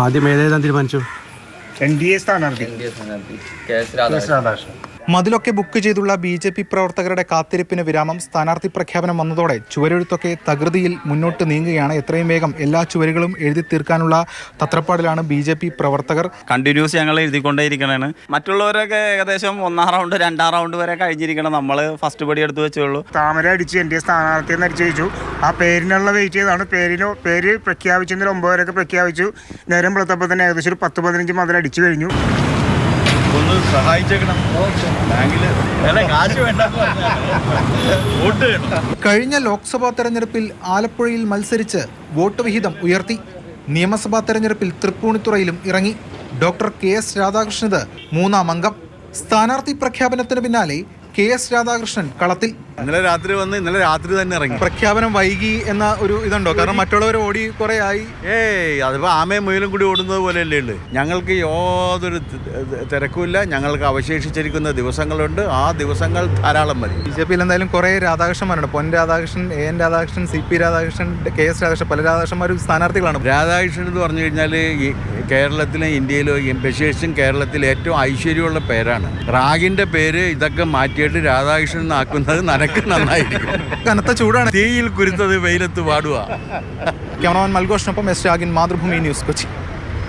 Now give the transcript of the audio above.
ആദ്യം ഏതേതാൻ തീരുമാനിച്ചു? NDA സ്ഥാനാർത്ഥി രാധാകൃഷ്ണൻ. മതിലൊക്കെ ബുക്ക് ചെയ്തുള്ള BJP പ്രവർത്തകരുടെ കാത്തിരിപ്പിന് വിരാമം. സ്ഥാനാർത്ഥി പ്രഖ്യാപനം വന്നതോടെ ചുവരെഴുത്തൊക്കെ തകൃതിയിൽ മുന്നോട്ട് നീങ്ങുകയാണ്. എത്രയും വേഗം എല്ലാ ചുവരുകളും എഴുതി തീർക്കാനുള്ള തത്രപ്പാടിലാണ് BJP പ്രവർത്തകർ. കണ്ടിന്യൂസ് ഞങ്ങൾ എഴുതിക്കൊണ്ടേയിരിക്കണാണ്. മറ്റുള്ളവരൊക്കെ ഏകദേശം 1-ാം റൗണ്ട് 2-ാം റൗണ്ട് വരെ കഴിഞ്ഞിരിക്കണം. നമ്മൾ ഫസ്റ്റ് പടി എടുത്ത് വെച്ചുള്ളൂ. താമര അടിച്ച് NDA സ്ഥാനാർത്ഥിയെ അടിച്ചു വെച്ചു. ആ പേരിനുള്ള വെയിറ്റ് ചെയ്താണ്. പേര് പ്രഖ്യാപിച്ചതിന് 9 വരെയൊക്കെ പ്രഖ്യാപിച്ചു. നേരം പുറത്തപ്പോൾ തന്നെ ഏകദേശം ഒരു 10-15 മതിൽ അടിച്ചു കഴിഞ്ഞു. ഒന്ന് സഹായിച്ചേക്കണം. കഴിഞ്ഞ ലോക്സഭാ തെരഞ്ഞെടുപ്പിൽ ആലപ്പുഴയിൽ മത്സരിച്ച് വോട്ട് വിഹിതം ഉയർത്തി. നിയമസഭാ തെരഞ്ഞെടുപ്പിൽ തൃപ്പൂണിത്തുറയിലും ഇറങ്ങി. ഡോക്ടർ KS രാധാകൃഷ്ണൻ 3-ാം അംഗം. സ്ഥാനാർത്ഥി പ്രഖ്യാപനത്തിന് പിന്നാലെ KS രാധാകൃഷ്ണൻ കളത്തിൽ. ഇന്നലെ രാത്രി തന്നെ ഇറങ്ങി. പ്രഖ്യാപനം വൈകി എന്ന ഒരു ഇതുണ്ടോ? കാരണം മറ്റുള്ളവർ ഓടി കുറെ ആയി. അതിപ്പോ ആമയും മുയലും കൂടി ഓടുന്നത് പോലെയല്ലേ ഉള്ളു. ഞങ്ങൾക്ക് യാതൊരു തിരക്കുമില്ല. ഞങ്ങൾക്ക് അവശേഷിച്ചിരിക്കുന്ന ദിവസങ്ങളുണ്ട്. ആ ദിവസങ്ങൾ ധാരാളം മതി. BJPയിൽ എന്തായാലും കുറെ രാധാകൃഷ്ണന്മാരുണ്ട്. Pon Radhakrishnan, AN Radhakrishnan, CP Radhakrishnan, KS Radhakrishnan, പല രാധാകൃഷ്ണന്മാരും സ്ഥാനാർത്ഥികളാണ്. രാധാകൃഷ്ണൻ എന്ന് പറഞ്ഞു കഴിഞ്ഞാൽ കേരളത്തിലും ഇന്ത്യയിലും വിശേഷിച്ചും കേരളത്തിലെ ഏറ്റവും ഐശ്വര്യമുള്ള പേരാണ്. റാഗിന്റെ പേര് ഇതൊക്കെ മാറ്റിയിട്ട് രാധാകൃഷ്ണൻ എന്നാക്കുന്നത് നനക്ക് നന്നായിരിക്കും. കനത്ത ചൂടാണ്. തീയിൽ കുരുത്തത് വെയിലത്ത് പാടുക. ക്യാമറമാൻ മൽഘോഷിനൊപ്പം S രാഗിൻ, മാതൃഭൂമി ന്യൂസ്, കൊച്ചി.